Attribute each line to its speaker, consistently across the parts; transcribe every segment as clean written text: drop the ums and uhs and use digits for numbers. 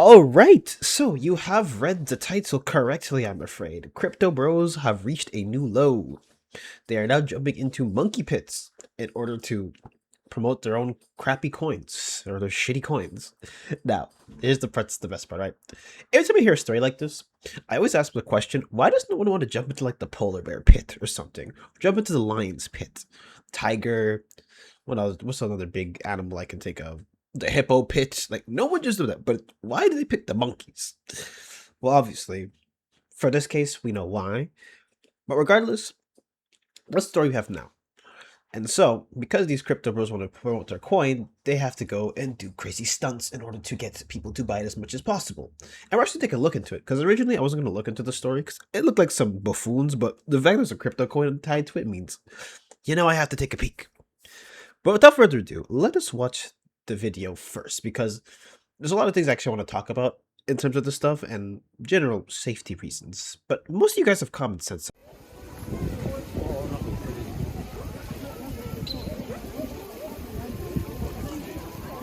Speaker 1: All right, so you have read the title correctly, I'm afraid. Crypto bros have reached a new low. They are now jumping into monkey pits in order to promote their own crappy coins or their shitty coins. Now, here's the best part, right? Every time I hear a story like this, I always ask the question: why does no one want to jump into like the polar bear pit or something? Jump into the lion's pit, tiger. What else? What's another big animal I can think of? The hippo pit. Like no one just do that. But why do they pick the monkeys? Well, obviously, for this case, we know why. But regardless, what story we have now? And so, because these crypto bros want to promote their coin, they have to go and do crazy stunts in order to get people to buy it as much as possible. And we're actually taking a look into it, because originally I wasn't going to look into the story, because it looked like some buffoons, but the fact there's a crypto coin tied to it means, I have to take a peek. But without further ado, let us watch the video first, because there's a lot of things I actually want to talk about in terms of this stuff, and general safety reasons. But most of you guys have common sense.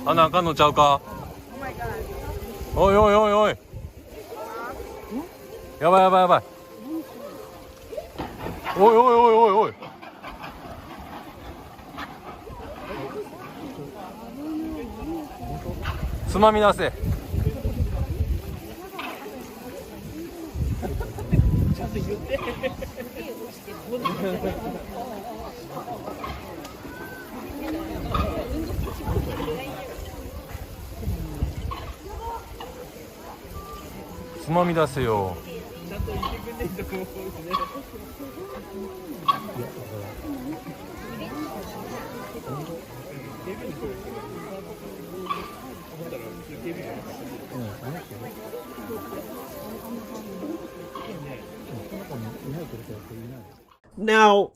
Speaker 2: あかんのちゃうか。おいおいおいおい。やばいやばいやばい。おいおいおいおいおい。つまみ出せ。ちゃんと言って。つまみ出せよ。ちゃんと言ってくんないと思うね。
Speaker 1: Now,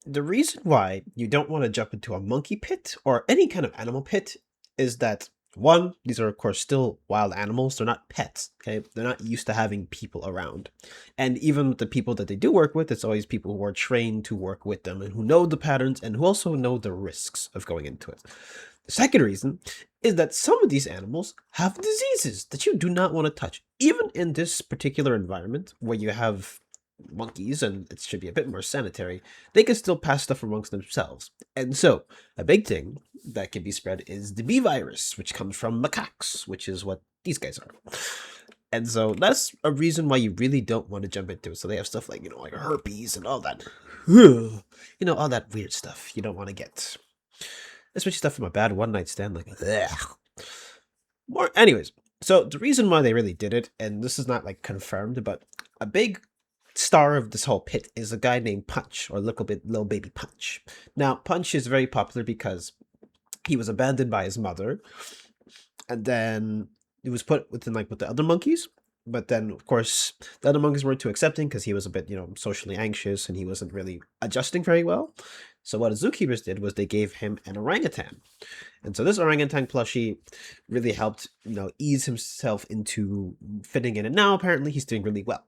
Speaker 1: the reason why you don't want to jump into a monkey pit or any kind of animal pit is that, one, these are of course still wild animals. They're not pets, okay? They're not used to having people around. And even with the people that they do work with, it's always people who are trained to work with them and who know the patterns and who also know the risks of going into it. The second reason is that some of these animals have diseases that you do not want to touch. Even in this particular environment where you have monkeys and it should be a bit more sanitary, they can still pass stuff amongst themselves. And so, a big thing that can be spread is the bee virus, which comes from macaques, which is what these guys are. And so that's a reason why you really don't want to jump into it. So they have stuff like, like herpes and all that. All that weird stuff you don't want to get. Especially stuff from a bad one-night stand, like, ugh. Anyways, so the reason why they really did it, and this is not like confirmed, but a big star of this whole pit is a guy named Punch, or little baby Punch. Now, Punch is very popular because he was abandoned by his mother, and then he was put within with the other monkeys. But then, of course, the other monkeys weren't too accepting because he was a bit, socially anxious and he wasn't really adjusting very well. So what the zookeepers did was they gave him an orangutan. And so this orangutan plushie really helped, ease himself into fitting in. And now apparently he's doing really well.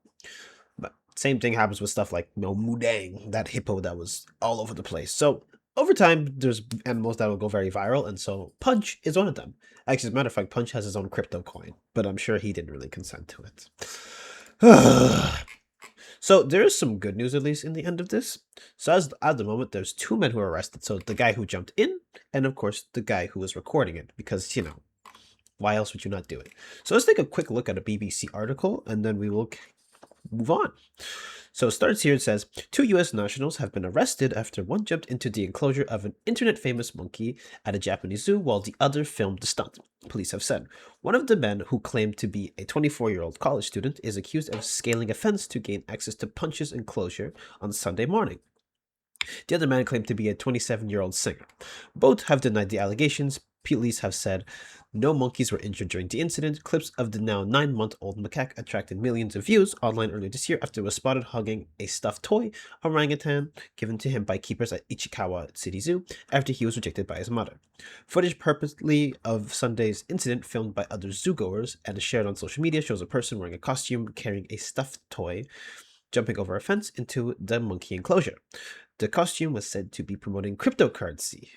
Speaker 1: But same thing happens with stuff like, Mudang, that hippo that was all over the place. So over time, there's animals that will go very viral, and so Punch is one of them. Actually, as a matter of fact, Punch has his own crypto coin, but I'm sure he didn't really consent to it. So there is some good news, at least, in the end of this. So as at the moment, there's two men who are arrested. So the guy who jumped in, and of course, the guy who was recording it, because, why else would you not do it? So let's take a quick look at a BBC article, and then we will move on. So it starts here. It says, 2 U.S. nationals have been arrested after one jumped into the enclosure of an internet-famous monkey at a Japanese zoo while the other filmed the stunt, police have said. One of the men, who claimed to be a 24-year-old college student, is accused of scaling a fence to gain access to Punch's enclosure on Sunday morning. The other man claimed to be a 27-year-old singer. Both have denied the allegations. Police have said no monkeys were injured during the incident. Clips of the now 9-month-old macaque attracted millions of views online earlier this year after it was spotted hugging a stuffed toy orangutan given to him by keepers at Ichikawa City Zoo after he was rejected by his mother. Footage purposely of Sunday's incident, filmed by other zoogoers and shared on social media, shows a person wearing a costume carrying a stuffed toy jumping over a fence into the monkey enclosure. The costume was said to be promoting cryptocurrency.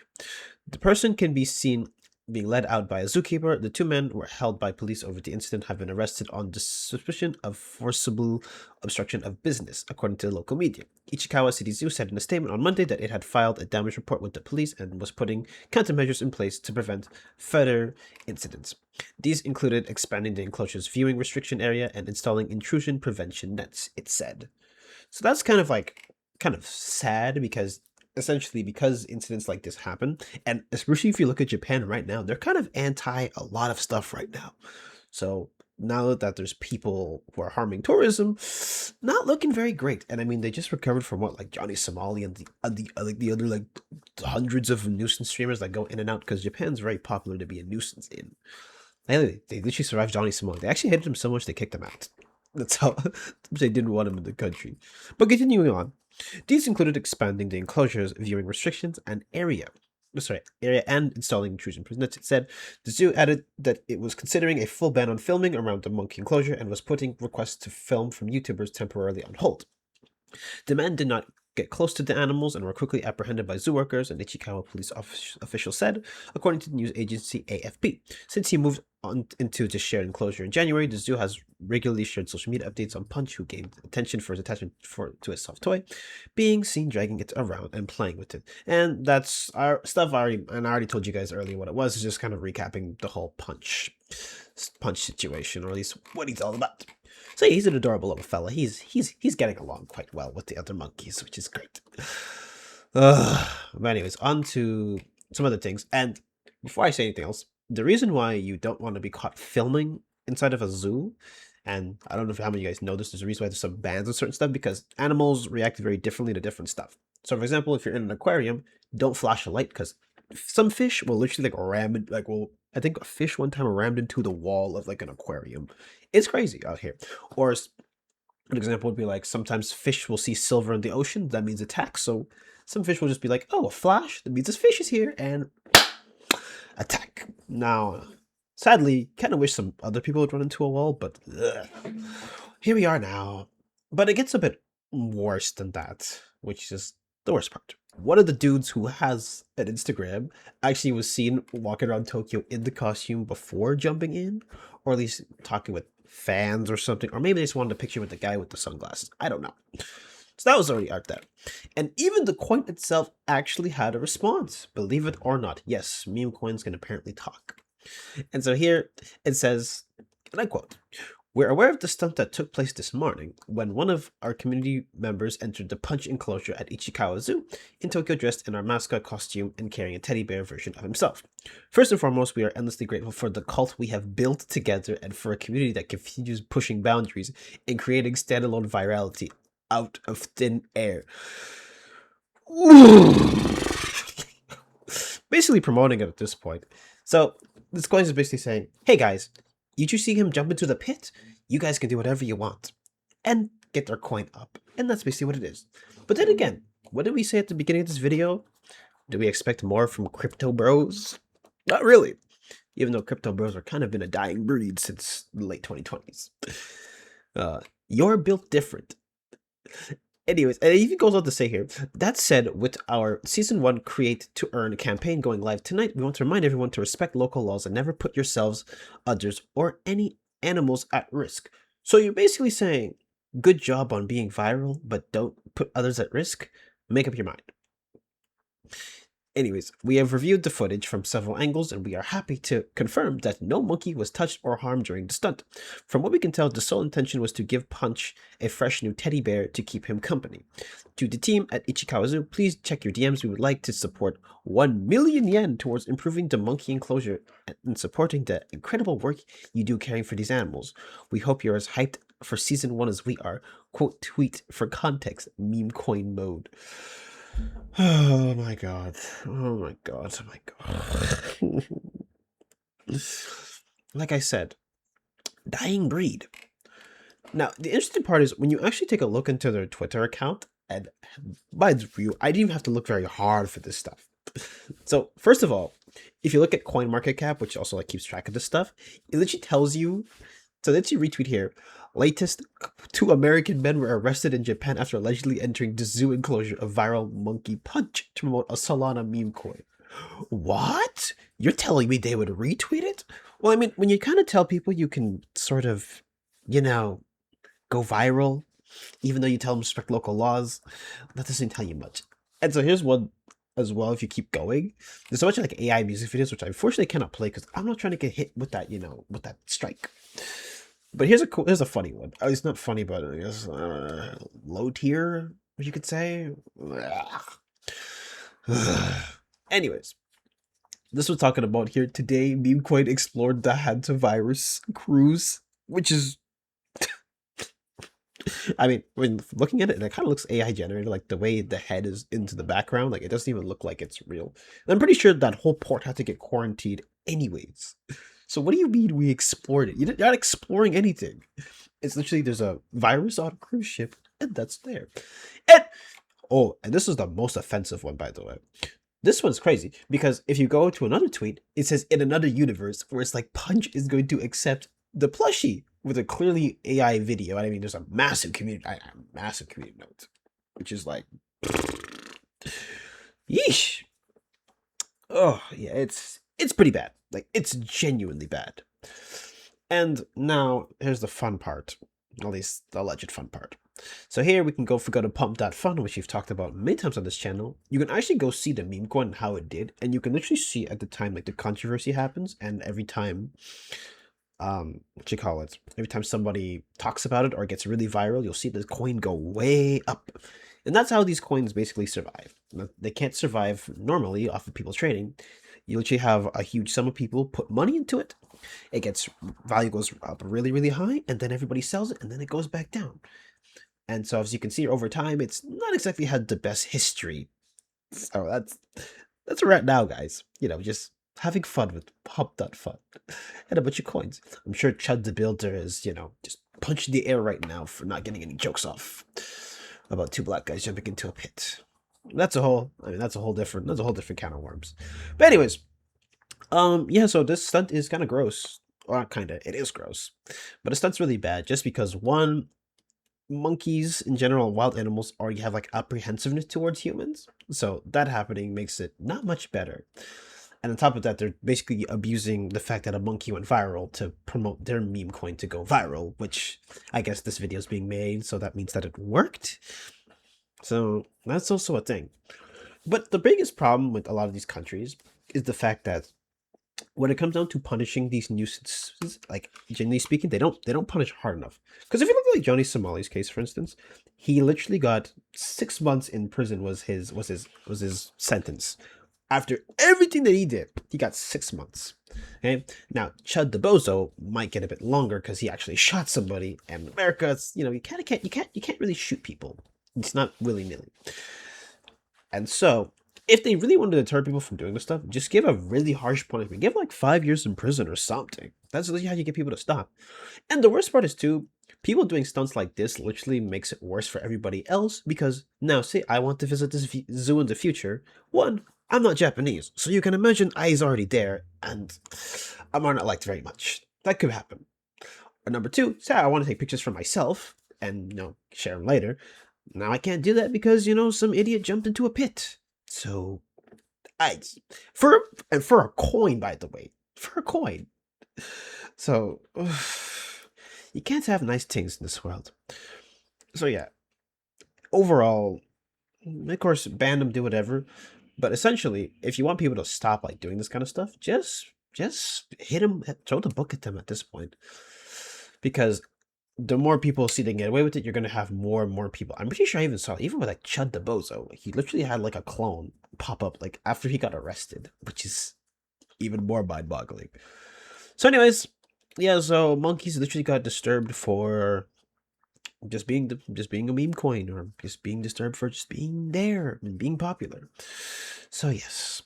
Speaker 1: The person can be seen being led out by a zookeeper. The two men were held by police over the incident, have been arrested on suspicion of forcible obstruction of business, according to the local media. Ichikawa City Zoo said in a statement on Monday that it had filed a damage report with the police and was putting countermeasures in place to prevent further incidents. These included expanding the enclosure's viewing restriction area and installing intrusion prevention nets, it said. So that's kind of sad, because essentially, because incidents like this happen, and especially if you look at Japan right now, they're kind of anti a lot of stuff right now. So now that there's people who are harming tourism, not looking very great. And I mean, they just recovered from what, like Johnny Somali and the other like hundreds of nuisance streamers that go in and out, because Japan's very popular to be a nuisance in. Anyway, they literally survived Johnny Somali. They actually hated him so much they kicked him out. That's how they didn't want him in the country. But continuing on, these included expanding the enclosure's viewing restrictions and area and installing intrusion preventers. It said the zoo added that it was considering a full ban on filming around the monkey enclosure and was putting requests to film from YouTubers temporarily on hold. The men did not get close to the animals and were quickly apprehended by zoo workers, an Ichikawa police official said, according to the news agency AFP. Since he moved on into the shared enclosure in January, the zoo has regularly shared social media updates on Punch, who gained attention for his attachment to his soft toy, being seen dragging it around and playing with it. And that's our stuff. I already told you guys earlier what it was. It's just kind of recapping the whole Punch situation, or at least what he's all about. So yeah, he's an adorable little fella. He's getting along quite well with the other monkeys, which is great. But anyways, on to some other things. And before I say anything else, the reason why you don't want to be caught filming inside of a zoo, and I don't know how many of you guys know this, there's a reason why there's some bans on certain stuff, because animals react very differently to different stuff. So for example, if you're in an aquarium, don't flash a light, because some fish will literally I think a fish one time rammed into the wall of like an aquarium. It's crazy out here. Or an example would be like, sometimes fish will see silver in the ocean. That means attack. So some fish will just be like, oh, a flash. That means this fish is here, and attack. Now, sadly, kind of wish some other people would run into a wall, but here we are now. But it gets a bit worse than that, which is the worst part. One of the dudes who has an Instagram actually was seen walking around Tokyo in the costume before jumping in, or at least talking with fans or something, or maybe they just wanted a picture with the guy with the sunglasses. I don't know. So that was already out there. And even the coin itself actually had a response, believe it or not. Yes, meme coins can apparently talk. And so here it says, and I quote, "We're aware of the stunt that took place this morning when one of our community members entered the Punch enclosure at Ichikawa Zoo in Tokyo dressed in our mascot costume and carrying a teddy bear version of himself. First and foremost, we are endlessly grateful for the cult we have built together and for a community that continues pushing boundaries and creating standalone virality out of thin air." Basically promoting it at this point. So this coin is basically saying, hey guys, you see him jump into the pit? You guys can do whatever you want and get their coin up. And that's basically what it is. But then again, what did we say at the beginning of this video? Do we expect more from crypto bros? Not really. Even though crypto bros are kind of been a dying breed since the late 2020s. You're built different. Anyways, and it even goes on to say here, that said, with our Season 1 Create to Earn campaign going live tonight, we want to remind everyone to respect local laws and never put yourselves, others, or any animals at risk. So you're basically saying, good job on being viral, but don't put others at risk? Make up your mind. Anyways, we have reviewed the footage from several angles, and we are happy to confirm that no monkey was touched or harmed during the stunt. From what we can tell, the sole intention was to give Punch a fresh new teddy bear to keep him company. To the team at Ichikawa Zoo, please check your DMs. We would like to support 1 million yen towards improving the monkey enclosure and supporting the incredible work you do caring for these animals. We hope you're as hyped for Season 1 as we are. Quote tweet for context, meme coin mode. Oh my god. Oh my god. Oh my god. Like I said, dying breed. Now, the interesting part is when you actually take a look into their Twitter account, and by the view, I didn't even have to look very hard for this stuff. So, first of all, if you look at CoinMarketCap, which also like keeps track of this stuff, it literally tells you. So let's you retweet here. Latest, 2 American men were arrested in Japan after allegedly entering the zoo enclosure of viral monkey Punch to promote a Solana meme coin. What? You're telling me they would retweet it? Well, I mean, when you kind of tell people you can sort of, you know, go viral, even though you tell them respect local laws, that doesn't tell you much. And so here's one as well. If you keep going, there's so much like AI music videos, which I unfortunately cannot play because I'm not trying to get hit with that, with that strike. But here's a funny one. It's not funny, but I guess low tier, you could say. Anyways, this was talking about here today. Memecoin explored the hantavirus cruise, which is, I mean, when looking at it, it kind of looks AI generated, like the way the head is into the background. Like it doesn't even look like it's real. And I'm pretty sure that whole port had to get quarantined anyways. So what do you mean we explored it? You're not exploring anything. It's literally there's a virus on a cruise ship, and that's there. And and this is the most offensive one, by the way. This one's crazy because if you go to another tweet, it says in another universe where it's like Punch is going to accept the plushie with a clearly AI video. I mean, there's a massive community note, which is like, yeesh. Oh yeah, it's pretty bad. Like it's genuinely bad. And now here's the fun part, at least the alleged fun part. So here we can go to pump.fun, which we've talked about many times on this channel. You can actually go see the meme coin and how it did, and you can literally see at the time like the controversy happens, and every time every time somebody talks about it or gets really viral, you'll see the coin go way up. And that's how these coins basically survive. They can't survive normally off of people trading. You literally have a huge sum of people put money into it. It gets value goes up really, really high, and then everybody sells it, and then it goes back down. And so as you can see over time, it's not exactly had the best history. So that's right now, guys. Just having fun with pop.fun and a bunch of coins. I'm sure Chud the Builder is, just punching the air right now for not getting any jokes off about two black guys jumping into a pit. That's a whole different can of worms. But anyways, yeah, so this stunt is kind of gross. Well, not kind of, it is gross. But the stunt's really bad just because one, monkeys in general, wild animals already have like apprehensiveness towards humans. So that happening makes it not much better. And on top of that, they're basically abusing the fact that a monkey went viral to promote their meme coin to go viral, which I guess this video is being made, so that means that it worked. So that's also a thing. But the biggest problem with a lot of these countries is the fact that when it comes down to punishing these nuisances, like generally speaking, they don't punish hard enough. Because if you look at like Johnny Somali's case, for instance, he literally got 6 months in prison was his sentence. After everything that he did, he got 6 months. Okay, now Chud the Bozo might get a bit longer because he actually shot somebody. And in America, it's you can't really shoot people. It's not willy-nilly. And so, if they really want to deter people from doing this stuff, just give a really harsh punishment. Give like 5 years in prison or something. That's literally how you get people to stop. And the worst part is too, people doing stunts like this literally makes it worse for everybody else because now, say I want to visit this zoo in the future. One, I'm not Japanese, so you can imagine I's already there, and I'm not liked very much. That could happen. Or number two, say I want to take pictures for myself and share them later. Now I can't do that because some idiot jumped into a pit. So, for a coin, by the way, for a coin. So, you can't have nice things in this world. So yeah, overall, of course, ban them, do whatever. But essentially, if you want people to stop like doing this kind of stuff, just hit them, throw the book at them at this point, because the more people see they can get away with it, you're going to have more and more people. I'm pretty sure I even saw, even with like Chud the Bozo, he literally had like a clone pop up like after he got arrested, which is even more mind-boggling. So anyways, yeah, so monkeys literally got disturbed for just being a meme coin, or just being disturbed for just being there and being popular. So yes.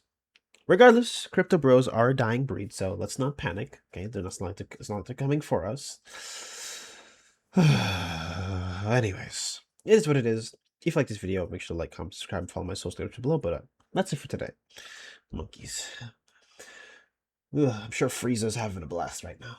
Speaker 1: Regardless, crypto bros are a dying breed, so let's not panic. Okay, it's not like they're coming for us. Anyways, it is what it is. If you like this video, make sure to like, comment, subscribe, and follow my social media below. But that's it for today. Monkeys. I'm sure Frieza's having a blast right now.